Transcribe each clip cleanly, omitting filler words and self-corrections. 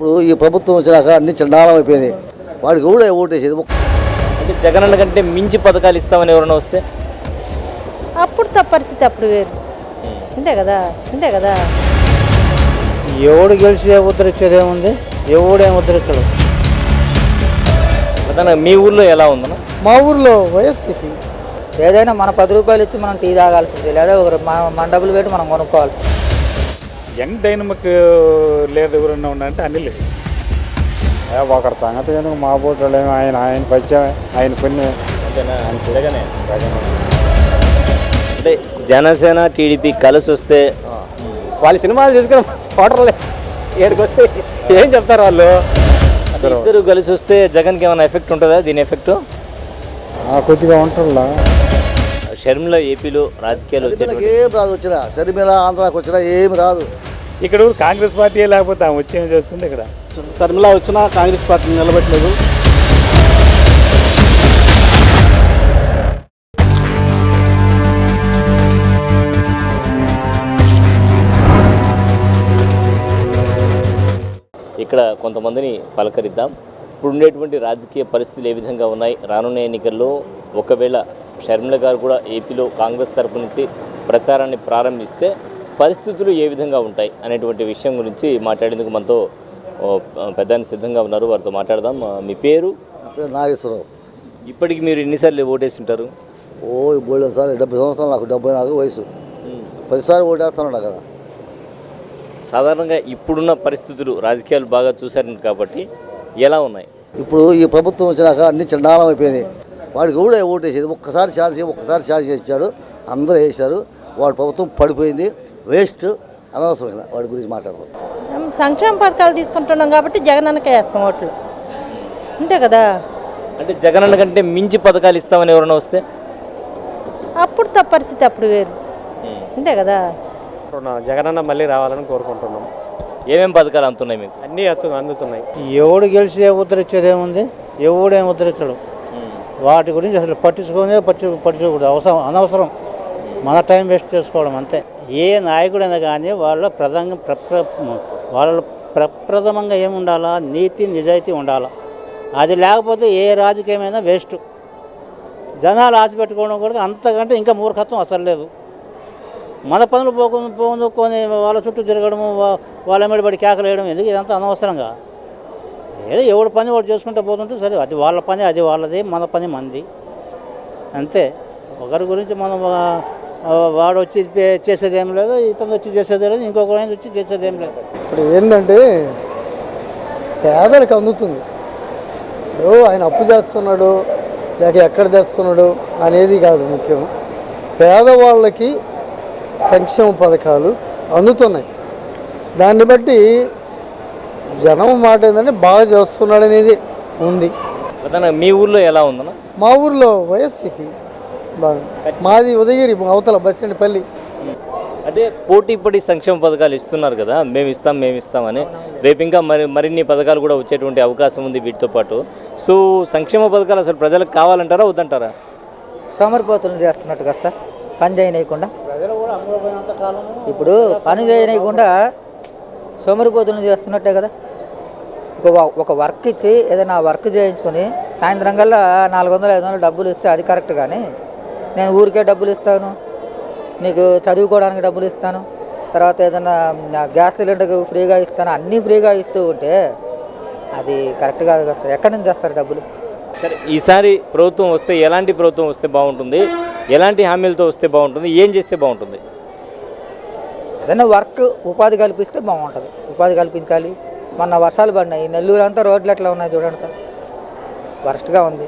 ఇప్పుడు ఈ ప్రభుత్వం వచ్చినాక అన్ని చండాలం అయిపోయినాయి. వాడికి కూడా ఓటేసేది. అంటే జగనన్న కంటే మించి పథకాలు ఇస్తామని ఎవరైనా వస్తే అప్పుడు పరిస్థితి అప్పుడు వేరు. అంతే కదా. ఎవడు గెలిచి ఉద్ధరించేది ఏముంది? ఎవడేం ఉద్ధరించడు. ప్రధానంగా మీ ఊర్లో ఎలా ఉందన్న? మా ఊర్లో వైఎస్సీపీ ఏదైనా మన 10 రూపాయలు ఇచ్చి మనం టీ తాగాల్సింది, లేదా మన డబ్బులు పెట్టి మనం కొనుక్కోవాలి. యంగ్ డైనమిక్ లీడర్ ఎవరన్నా ఉన్నారంటే అనిల్. ఒకరి సంగతి ఎందుకు మా బోట్లో ఆయన పరిచయం, ఆయన కొన్ని అంటే జనసేన టీడీపీ కలిసి వస్తే వాళ్ళ సినిమాలు తీసుకుని ఓటర్లే ఏడుకొస్తే ఏం చెప్తారు వాళ్ళు? ఇద్దరు కలిసి వస్తే జగన్కి ఏమైనా ఎఫెక్ట్ ఉంటుందా? దీని ఎఫెక్ట్ కొద్దిగా ఉంటుందా? షర్మిల ఏపీలో రాజకీయాలు వచ్చేటువంటి ఏం రాదు. వచ్చినా షర్మిల ఆంధ్రాకి వచ్చినా ఏమి రాదు. ఇక్కడ కాంగ్రెస్ పార్టీ లేకపోతే ఆమె వచ్చి ఏం చేస్తుంది? ఇక్కడ షర్మిల వచ్చినా కాంగ్రెస్ పార్టీ నిలబెట్టలేదు. ఇక్కడ కొంతమందిని పలకరిద్దాం. ఇప్పుడు ఉండేటువంటి రాజకీయ పరిస్థితులు ఏ విధంగా ఉన్నాయి? రానున్న ఎన్నికల్లో ఒకవేళ షర్మిల గారు కూడా ఏపీలో కాంగ్రెస్ తరపు నుంచి ప్రచారాన్ని ప్రారంభిస్తే పరిస్థితులు ఏ విధంగా ఉంటాయి అనేటువంటి విషయం గురించి మాట్లాడేందుకు మనతో పెద్దాన్ని సిద్ధంగా ఉన్నారు. వారితో మాట్లాడదాం. మీ పేరు? నాగేశ్వరరావు. ఇప్పటికి మీరు ఎన్నిసార్లు ఓటేసి ఉంటారు? బోల్డ్ సార్ 70 సంవత్సరాలు. నాకు 74 వయసు. 10 సార్లు ఓటేస్తున్నాడు కదా. సాధారణంగా ఇప్పుడున్న పరిస్థితులు రాజకీయాలు బాగా చూశారు కాబట్టి ఎలా ఉన్నాయి? ఇప్పుడు ఈ ప్రభుత్వం వచ్చినాక అన్ని చండాలం అయిపోయినాయి. వాడికి కూడా ఓటేసేది. ఒక్కసారి ఛాన్స్ ఇచ్చాడు, అందరూ వేశారు. వాడి ప్రభుత్వం పడిపోయింది, వేస్ట్, అనవసరమైన వాడి గురించి మాట్లాడతాం. సంక్షేమ పథకాలు తీసుకుంటున్నాం కాబట్టి జగనన్నకే వేస్తాం ఓట్లు. అంతే కదా. అంటే జగనన్న కంటే మించి పథకాలు ఇస్తామని ఎవరైనా వస్తే అప్పుడు పరిస్థితి అప్పుడు వేరు. అంతే కదా. జగనన్న మళ్ళీ రావాలని కోరుకుంటున్నాం. ఏమేమి పథకాలు అందుతున్నాయి మీకు? అన్నీ అందుతున్నాయి. ఎవడు గెలిచి ఉద్ధరించేది ఏముంది? ఎవడేం ఉద్ధరించడు. వాటి గురించి అసలు పట్టించుకోకూడదు. అనవసరం మన టైం వేస్ట్ చేసుకోవడం అంతే. ఏ నాయకుడైనా కానీ వాళ్ళ ప్రప్రథమంగా ఏమి ఉండాలా? నీతి నిజాయితీ ఉండాలా. అది లేకపోతే ఏ రాజకీయమైనా వేస్ట్. జనాలు ఆశ పెట్టుకోవడం కూడా అంతకంటే ఇంకా మూర్ఖత్వం అసలు లేదు. మన పనులు పోకొని వాళ్ళ చుట్టూ తిరగడము, వాళ్ళ మీద పడి కేకలు వేయడం ఎందుకు? ఇదంతా అనవసరంగా. ఏదో ఎవడి పని వాడు చేసుకుంటూ పోతుంటే సరే, అది వాళ్ళ పని, అది వాళ్ళది, మన పని మంది అంతే. ఒకరి గురించి మనం వాడు వచ్చి చేసేదేం లేదు, ఇతను వచ్చి చేసేదే లేదు, ఇంకొకరు వచ్చి చేసేదేం లేదు. ఇప్పుడు ఏంటంటే పేదలకు అందుతుంది. ఇప్పుడు ఆయన అప్పు చేస్తున్నాడు లేక ఎక్కడ చేస్తున్నాడు అనేది కాదు ముఖ్యం. పేదవాళ్ళకి సంక్షేమ పథకాలు అందుతున్నాయి. దాన్ని బట్టి జనం మాట ఏంటంటే బాగా చేస్తున్నాడు అనేది ఉంది. మీ ఊర్లో ఎలా ఉందన్న? మా ఊర్లో వైఎస్సీపీ బాగా. మాది ఉదయగిరి అవతల బస్ స్టాండ్ పల్లి. అంటే పోటీ పడి సంక్షేమ పథకాలు ఇస్తున్నారు కదా, మేము ఇస్తామని. రేపు ఇంకా మరిన్ని పథకాలు కూడా వచ్చేటువంటి అవకాశం ఉంది వీటితో పాటు. సో సంక్షేమ పథకాలు అసలు ప్రజలకు కావాలంటారా వద్దంటారా? సోమరిపోతులు చేస్తున్నట్టు కదా సార్, పని చేయనీయకుండా. ఇప్పుడు పని చేయనీయకుండా సోమరిపోతులను చేస్తున్నట్టే కదా. ఒక వర్క్ ఇచ్చి ఏదైనా వర్క్ చేయించుకొని సాయంత్రం కల్లా 400-500 డబ్బులు ఇస్తే అది కరెక్ట్. కానీ నేను ఊరికే డబ్బులు ఇస్తాను, నీకు చదువుకోవడానికి డబ్బులు ఇస్తాను, తర్వాత ఏదైనా గ్యాస్ సిలిండర్కి ఫ్రీగా ఇస్తాను, అన్నీ ఫ్రీగా ఇస్తూ ఉంటే అది కరెక్ట్ కాదు కదా సార్. ఎక్కడి నుంచి తెస్తారు డబ్బులు? సరే, ఈసారి ప్రభుత్వం వస్తే ఎలాంటి ప్రభుత్వం వస్తే బాగుంటుంది? ఎలాంటి హామీలతో వస్తే బాగుంటుంది? ఏం చేస్తే బాగుంటుంది? ఏదైనా వర్క్ ఉపాధి కల్పిస్తే బాగుంటుంది. ఉపాధి కల్పించాలి. మొన్న వర్షాలు పడినాయి, నెల్లూరు అంతా రోడ్లు ఎట్లా ఉన్నాయి చూడండి సార్, వరస్ట్గా ఉంది.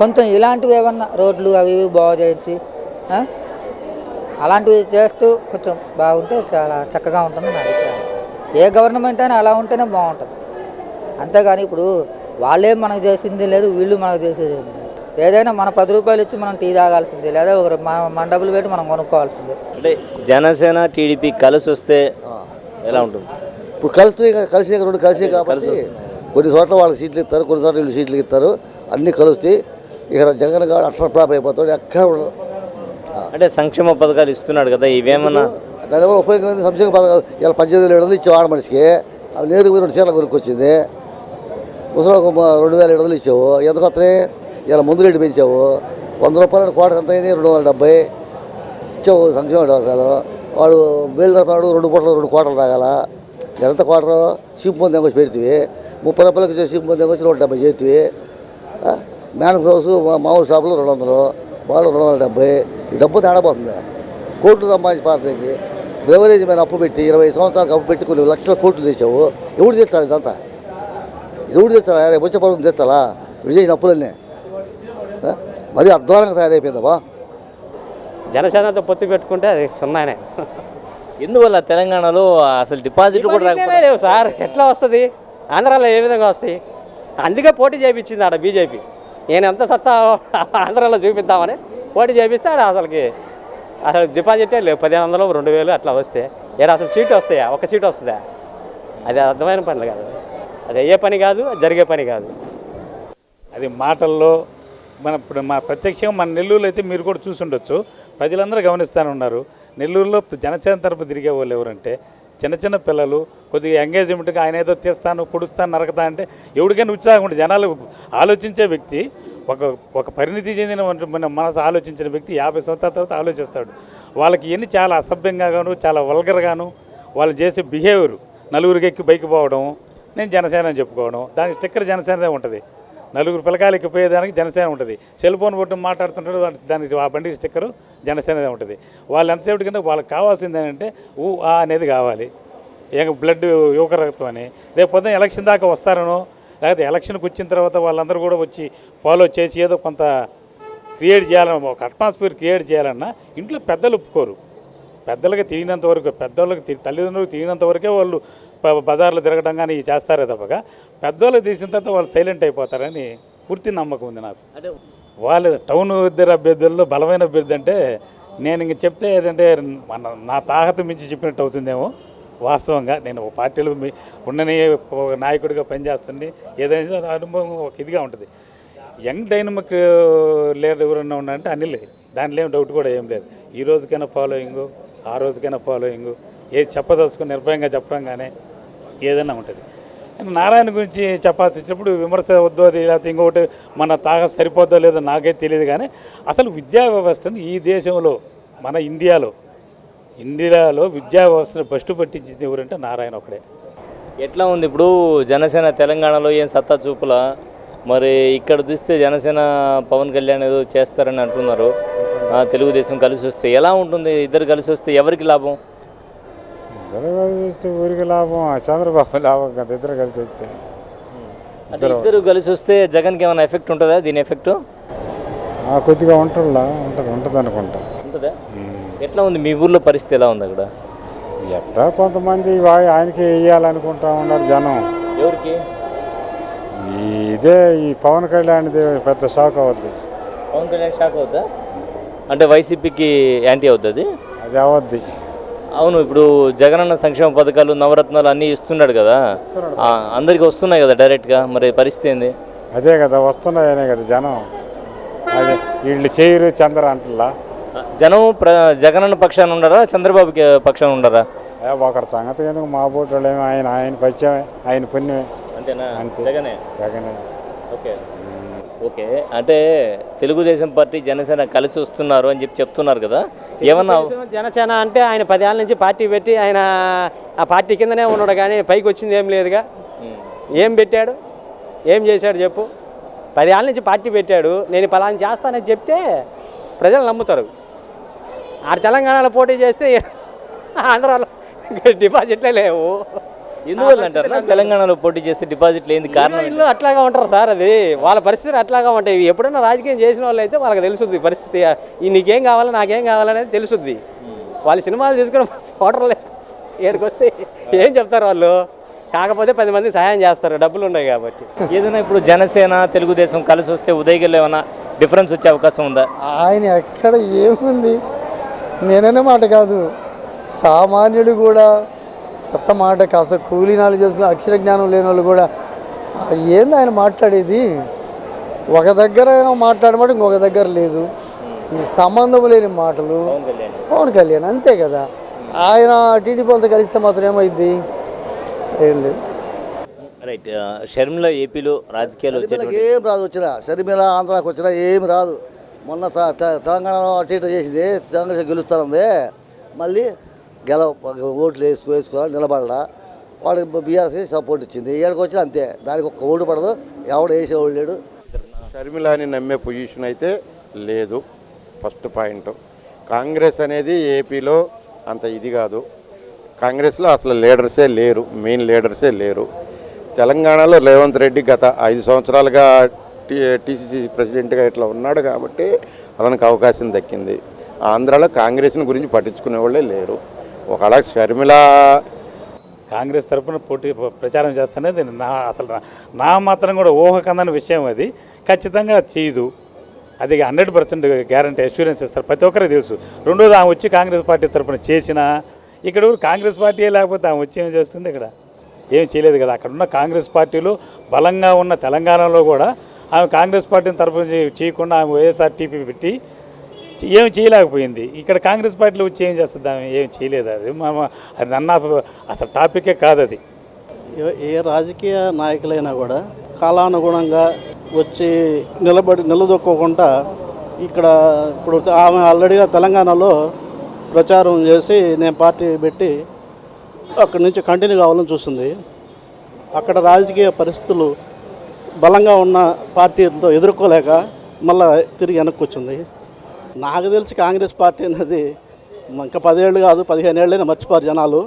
కొంచెం ఇలాంటివి ఏమన్నా రోడ్లు అవి ఇవి బాగు చేయించి అలాంటివి చేస్తూ కొంచెం బాగుంటే చాలా చక్కగా ఉంటుంది నా అభిప్రాయం. ఏ గవర్నమెంట్ అయినా అలా ఉంటేనే బాగుంటుంది. అంతేగాని ఇప్పుడు వాళ్ళేం మనకు చేసింది లేదు, వీళ్ళు మనకు చేసేది లేదు. ఏదైనా మన 10 రూపాయలు ఇచ్చి మనం టీ తాగాల్సిందే, లేదా మన డబ్బులు పెట్టి మనం కొనుక్కోవాల్సిందే. అంటే జనసేన టీడీపీ కలిసి వస్తే ఎలా ఉంటుంది? ఇప్పుడు కలిసి రెండు కలిసి కాబట్టి కొన్ని చోట్ల వాళ్ళకి సీట్లు ఇస్తారు, కొన్ని చోట్ల వీళ్ళు సీట్లు ఇస్తారు, అన్నీ కలిస్తే ఇక్కడ జగన్ గారు అట్లా ఫ్లాప్ అయిపోతాడు. ఎక్కడ అంటే సంక్షేమ పథకాలు ఇస్తున్నాడు కదా, ఇవేమన్నా దానివల్ల ఉపయోగం? సంక్షేమ పథకాలు ఇలా 18,700 ఇచ్చి వాడ మనిషికి అవి నేరుగా 2 చీరలు కొనుక్కొచ్చింది. ముసలికి 2700 ఇచ్చావు, ఎందుకు వస్తాయి? ఇలా ముందు రేటు పెంచావు. 100 రూపాయలు క్వార్టర్ ఎంత అయింది? 270 ఇచ్చావు సంక్షేమ వర్గాలు. వాడు బేలు తరపునాడు 2 పూటలు 2 క్వార్టర్లు తాగాల. ఎంత క్వార్టర్? చీప్ మంది వచ్చి పెడితే 30 రూపాయలకి వచ్చే చీప్ మంది వచ్చి 170 చేతివి. మ్యాన్ హౌస్ మామూలు షాపులో 200, వాళ్ళు 270. ఈ డబ్బు తేడాపోతుంది. కోట్లు సంపాదించి పార్టీకి బెవరేజ్ మీద అప్పు పెట్టి 20 సంవత్సరాలకు అప్పు పెట్టి కొన్ని లక్షల కోట్లు తెచ్చావు. ఎవడు తెచ్చాడు ఇదంతా? ఎవడు తెచ్చాలా? రేపు వచ్చే పడుతుంది తెచ్చాలా? ఇప్పుడు చేసిన అప్పులన్నీ మరీ అధ్వానంగా తయారైపోయిందబ్బా. జనసేనతో పొత్తు పెట్టుకుంటే అది సున్నానే. ఎందువల్ల తెలంగాణలో అసలు డిపాజిట్లు కూడా రాకపోతే లేవు సార్. ఎట్లా వస్తుంది? ఆంధ్రాలో ఏ విధంగా వస్తాయి? అందుకే పోటీ చేయించింది ఆడ బీజేపీ. నేను ఎంత సత్తా ఆంధ్రాలో చూపిద్దామని పోటీ చేపిస్తే ఆడ అసలు డిపాజిటే లేవు. 1500, 2000 అట్లా వస్తే ఏడ అసలు సీటు వస్తాయా? ఒక సీటు వస్తుందా? అది అర్థమైన పనులు కాదు. అది అయ్యే పని కాదు, జరిగే పని కాదు. అది మాటల్లో ఇప్పుడు మా ప్రత్యక్షంగా మన నెల్లూరులో అయితే మీరు కూడా చూసుండొచ్చు, ప్రజలందరూ గమనిస్తూనే ఉన్నారు. నెల్లూరులో జనసేన తరపు తిరిగే వాళ్ళు ఎవరంటే చిన్న చిన్న పిల్లలు, కొద్దిగా ఎంగేజ్మెంట్గా ఆయన ఏదో తీస్తాను, పొడుస్తాను, నరకతా అంటే ఎవరికైనా ఉత్సాహం ఉంటుంది. జనాలు ఆలోచించే వ్యక్తి, ఒక పరిణితి చెందిన మన మనసు ఆలోచించిన వ్యక్తి 50 సంవత్సరాల తర్వాత ఆలోచిస్తాడు. వాళ్ళకి ఇవన్నీ చాలా అసభ్యంగాను, చాలా వల్గర్గాను వాళ్ళు చేసే బిహేవియర్, నలుగురికి ఎక్కి బైక్ పోవడం, నేను జనసేన అని చెప్పుకోవడం, దానికి స్టిక్కర్ జనసేనదే ఉంటుంది. నలుగురు పిల్లకాయలు ఎక్కిపోయేదానికి జనసేన ఉంటుంది. సెల్ ఫోన్ కొట్టి మాట్లాడుతుంటాడు, దానికి ఆ బండికి స్టిక్కరు జనసేనదే ఉంటుంది. వాళ్ళు ఎంతసేపటి కంటే వాళ్ళకి కావాల్సింది ఏంటంటే అనేది కావాలి. బ్లడ్ యువక రక్తం అని. రేపు పొద్దున్న ఎలక్షన్ దాకా వస్తారనో, లేకపోతే ఎలక్షన్కి వచ్చిన తర్వాత వాళ్ళందరూ కూడా వచ్చి ఫాలో చేసి ఏదో కొంత క్రియేట్ చేయాలన్న, ఒక అట్మాస్ఫియర్ క్రియేట్ చేయాలన్నా ఇంట్లో పెద్దలు ఒప్పుకోరు. పెద్దలకి తిరిగినంత వరకు, పెద్దవాళ్ళకి తల్లిదండ్రులకు తిరిగినంత వరకే వాళ్ళు బజార్లో తిరగడం కానీ చేస్తారే తప్పగా, పెద్దవాళ్ళకి తీసిన తర్వాత వాళ్ళు సైలెంట్ అయిపోతారని పూర్తి నమ్మకం ఉంది నాకు. వాళ్ళు టౌన్ ఇద్దరు అభ్యర్థుల్లో బలమైన అభ్యర్థి అంటే నేను ఇంక చెప్తే ఏదంటే నా తాహత మించి చెప్పినట్టు అవుతుందేమో. వాస్తవంగా నేను ఒక పార్టీలో ఉండని నాయకుడిగా పనిచేస్తుంది, ఏదైనా అనుభవం ఒక ఇదిగా ఉంటుంది. యంగ్ డైనమిక్ లీడర్ ఎవరన్నా ఉన్నారంటే అనిల్, దానిలో ఏం డౌట్ కూడా ఏం లేదు. ఈ రోజుకైనా ఫాలోయింగు, ఆ రోజుకైనా ఫాలోయింగు, ఏది చెప్పదలుచుకుని నిర్భయంగా చెప్పడం కానీ ఏదైనా ఉంటుంది. నారాయణ గురించి చెప్పాల్సి వచ్చినప్పుడు విమర్శ వద్దు, అది లేకపోతే ఇంకొకటి మన తాగ సరిపోద్దో లేదో నాకైతే తెలియదు. కానీ అసలు విద్యా వ్యవస్థను ఈ దేశంలో, మన ఇండియాలో విద్యా వ్యవస్థను బస్టు పట్టించింది ఎవరంటే నారాయణ ఒకడే. ఎట్లా ఉంది ఇప్పుడు జనసేన తెలంగాణలో ఏం సత్తా చూపులా? మరి ఇక్కడ చూస్తే జనసేన పవన్ కళ్యాణ్ ఏదో చేస్తారని అంటున్నారు. తెలుగుదేశం కలిసి వస్తే ఎలా ఉంటుంది? ఇద్దరు కలిసి వస్తే ఎవరికి లాభం? ఇద్దరు కలిసి వస్తే ఊరికి లాభం, చంద్రబాబు లాభం కదా. ఇద్దరు కలిసి వస్తే అంటే ఇద్దరు కలిసి వస్తే జగన్కి ఏమైనా ఎఫెక్ట్ ఉంటుందా? దీని ఎఫెక్ట్ కొద్దిగా ఉంటుంది అనుకుంటా. ఉంటుందా? ఎట్లా ఉంది మీ ఊర్లో పరిస్థితి? ఎలా ఉంది అక్కడ? ఎట్లా కొంతమంది ఆయనకి వేయాలనుకుంటా ఉన్నారు జనం. ఎవరికి? ఈ పవన్ కళ్యాణ్ది పెద్ద షాక్ అవుద్ది. పవన్ కళ్యాణ్ షాక్ అవుద్దా? అంటే వైసీపీకి యాంటీ అవుతుంది అది అవద్ది. అవును. ఇప్పుడు జగనన్న సంక్షేమ పథకాలు, నవరత్నాలు అన్నీ ఇస్తున్నాడు కదా, అందరికి వస్తున్నాయి కదా డైరెక్ట్గా. మరి పరిస్థితి ఏంది? అదే కదా, వస్తున్నాయనే కదా జనం. అదే వీళ్ళు చేయరు చంద్ర అంటలా. జనం జగనన్న పక్షాన ఉండరా, చంద్రబాబుకి పక్షాన ఉండరా? ఒకరి సంగతి ఎందుకు, మా బోటు వాళ్ళేమో ఆయన పరిచయమే, ఆయన పుణ్యమే. అంతేనా? అంతే. జగనే. Okay okay. అంటే తెలుగుదేశం పార్టీ జనసేన కలిసి వస్తున్నారు అని చెప్తున్నారు కదా, ఏమన్నా? జనసేన అంటే ఆయన 10 ఏళ్ళ నుంచి పార్టీ పెట్టి ఆయన ఆ పార్టీ కిందనే ఉన్నాడు, కానీ పైకి వచ్చింది ఏం లేదుగా. ఏం పెట్టాడు, ఏం చేశాడు చెప్పు? 10 ఏళ్ళ నుంచి పార్టీ పెట్టాడు, నేను పలానా చేస్తానని చెప్తే ప్రజలు నమ్ముతారు. ఆ తెలంగాణలో పోటీ చేస్తే ఆంధ్రాలో డిపాజిట్లే లేవు. ఎందువల్ల అంటారు తెలంగాణలో పోటీ చేస్తే డిపాజిట్ లేని కారణం? ఇల్లు అట్లాగా ఉంటారు సార్, అది వాళ్ళ పరిస్థితులు అట్లాగా ఉంటాయి. ఎప్పుడైనా రాజకీయం చేసిన వాళ్ళు అయితే వాళ్ళకి తెలుస్తుంది పరిస్థితి. నీకేం కావాలి, నాకేం కావాలనేది తెలుస్తుంది. వాళ్ళు సినిమాలు తీసుకుని ఓటర్లు ఏడుకొస్తే ఏం చెప్తారు వాళ్ళు? కాకపోతే 10 మంది సహాయం చేస్తారు, డబ్బులు ఉన్నాయి కాబట్టి. ఏదైనా ఇప్పుడు జనసేన తెలుగుదేశం కలిసి వస్తే ఉదయగిరిలో ఏమైనా డిఫరెన్స్ వచ్చే అవకాశం ఉందా? ఆయన ఎక్కడ ఏముంది, నేననే మాట కాదు, సామాన్యుడు కూడా చెత్త మాట, కాస్త కూలీనాలు చేసిన అక్షర జ్ఞానం లేని వాళ్ళు కూడా ఏంది ఆయన మాట్లాడేది? ఒక దగ్గర మాట్లాడమాట ఇంకొక దగ్గర లేదు, సంబంధం లేని మాటలు. పవన్ కళ్యాణ్ అంతే కదా, ఆయన టీడీపీ వాళ్ళతో కలిస్తే మాత్రం ఏమైంది? ఏం లేదు. రైట్. షర్మిల ఏపీలో రాజకీయాలు షర్మిలకి ఏం రాదు వచ్చినా, షర్మిల ఆంధ్రాకి వచ్చినా ఏమి రాదు. మొన్న తెలంగాణలో అటు ఇటు చేసింది, తెలంగాణ గెలుస్తుంది, మళ్ళీ ఓట్లు వేసుకోవాలి నిలబడలా, వాళ్ళకి బీఆర్ఎస్ సపోర్ట్ ఇచ్చింది. ఏడకి వచ్చినా అంతే, దానికి ఒక్క ఓటు పడదు, ఎవడు వేసేవాడు లేడు. షర్మిలాని నమ్మే పొజిషన్ అయితే లేదు. ఫస్ట్ పాయింట్, కాంగ్రెస్ అనేది ఏపీలో అంత ఇది కాదు. కాంగ్రెస్లో అసలు లీడర్సే లేరు, మెయిన్ లీడర్సే లేరు. తెలంగాణలో రేవంత్ రెడ్డి గత 5 సంవత్సరాలుగా టీసీసీ ప్రెసిడెంట్గా ఇట్లా ఉన్నాడు కాబట్టి అతనికి అవకాశం దక్కింది. ఆంధ్రాలో కాంగ్రెస్ని గురించి పట్టించుకునే వాళ్ళే లేరు. ఒకవేళ షర్మిల కాంగ్రెస్ తరఫున ప్రచారం చేస్తున్నది నా మాత్రం కూడా ఊహకందని విషయం. అది ఖచ్చితంగా చేయదు, అది 100% గ్యారంటీ అష్యూరెన్స్ ఇస్తారు, ప్రతి ఒక్కరికి తెలుసు. రెండోది, ఆమె వచ్చి కాంగ్రెస్ పార్టీ తరఫున చేసినా ఇక్కడ కాంగ్రెస్ పార్టీ లేకపోతే ఆమె వచ్చి ఏం చేస్తుంది? ఇక్కడ ఏం చేయలేదు కదా. అక్కడ ఉన్న కాంగ్రెస్ పార్టీలు బలంగా ఉన్న తెలంగాణలో కూడా ఆమె కాంగ్రెస్ పార్టీని తరఫున చేయకుండా ఆమె వైఎస్ఆర్టీపీ పెట్టి ఏమి చేయలేకపోయింది. ఇక్కడ కాంగ్రెస్ పార్టీలో వచ్చి ఏం చేస్తుంది? ఆమె ఏం చేయలేదు. అది నన్ను అసలు టాపికే కాదు అది. ఏ రాజకీయ నాయకులైనా కూడా కాలానుగుణంగా వచ్చి నిలదొక్కకుండా ఇక్కడ ఇప్పుడు ఆమె ఆల్రెడీగా తెలంగాణలో ప్రచారం చేసి నేను పార్టీ పెట్టి అక్కడి నుంచి కంటిన్యూ కావాలని చూస్తుంది. అక్కడ రాజకీయ పరిస్థితులు బలంగా ఉన్న పార్టీలతో ఎదుర్కోలేక మళ్ళీ తిరిగి వెనక్కి వచ్చింది. నాకు తెలిసి కాంగ్రెస్ పార్టీ అనేది ఇంకా 10 ఏళ్ళు కాదు 15 ఏళ్ళైనా మర్చిపోరు జనాలు.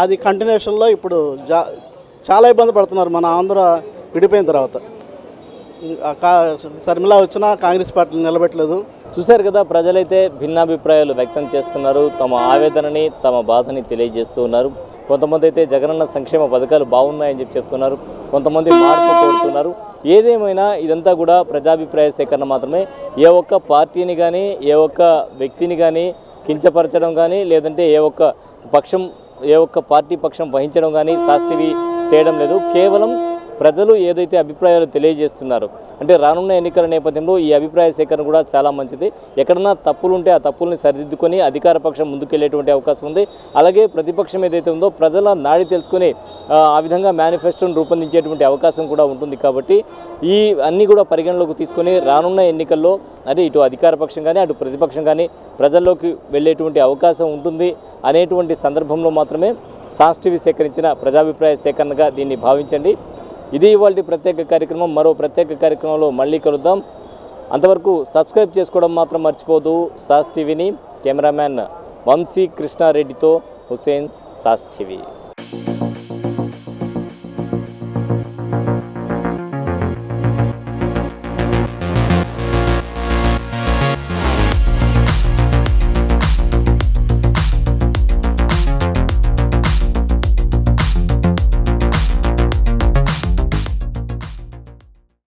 అది కంటిన్యూషన్లో ఇప్పుడు చాలా ఇబ్బంది పడుతున్నారు మన ఆంధ్ర విడిపోయిన తర్వాత. షర్మిల వచ్చినా కాంగ్రెస్ పార్టీని నిలబెట్టలేదు. చూశారు కదా, ప్రజలైతే భిన్నాభిప్రాయాలు వ్యక్తం చేస్తున్నారు, తమ ఆవేదనని తమ బాధని తెలియజేస్తూ ఉన్నారు. కొంతమంది అయితే జగనన్న సంక్షేమ పథకాలు బాగున్నాయని చెప్తున్నారు, కొంతమంది మార్పు కోరుతున్నారు. ఏదేమైనా ఇదంతా కూడా ప్రజాభిప్రాయ సేకరణ మాత్రమే. ఏ ఒక్క పార్టీని కానీ ఏ ఒక్క వ్యక్తిని కానీ కించపరచడం కానీ లేదంటే ఏ ఒక్క పార్టీ పక్షం వహించడం కానీ సాస్టివి చేయడం లేదు. కేవలం ప్రజలు ఏదైతే అభిప్రాయాలు తెలియజేస్తున్నారో, అంటే రానున్న ఎన్నికల నేపథ్యంలో ఈ అభిప్రాయ సేకరణ కూడా చాలా మంచిది. ఎక్కడన్నా తప్పులు ఉంటే ఆ తప్పుల్ని సరిదిద్దుకొని అధికార పక్షం ముందుకెళ్లేటువంటి అవకాశం ఉంది. అలాగే ప్రతిపక్షం ఏదైతే ఉందో ప్రజల నాడి తెలుసుకొని ఆ విధంగా మేనిఫెస్టోను రూపొందించేటువంటి అవకాశం కూడా ఉంటుంది. కాబట్టి ఈ అన్నీ కూడా పరిగణలోకి తీసుకొని రానున్న ఎన్నికల్లో అంటే ఇటు అధికార పక్షం కానీ అటు ప్రతిపక్షం కానీ ప్రజల్లోకి వెళ్ళేటువంటి అవకాశం ఉంటుంది అనేటువంటి సందర్భంలో మాత్రమే సాస్టివి సేకరించిన ప్రజాభిప్రాయ సేకరణగా దీన్ని భావించండి. ఇది ఇవాళ ప్రత్యేక కార్యక్రమం. మరో ప్రత్యేక కార్యక్రమంలో మళ్ళీ కలుద్దాం. అంతవరకు సబ్స్క్రైబ్ చేసుకోవడం మాత్రం మర్చిపోదు. సాస్ టీవీని కెమెరామ్యాన్ వంశీ కృష్ణారెడ్డితో హుసేన్, సాస్ టీవీ.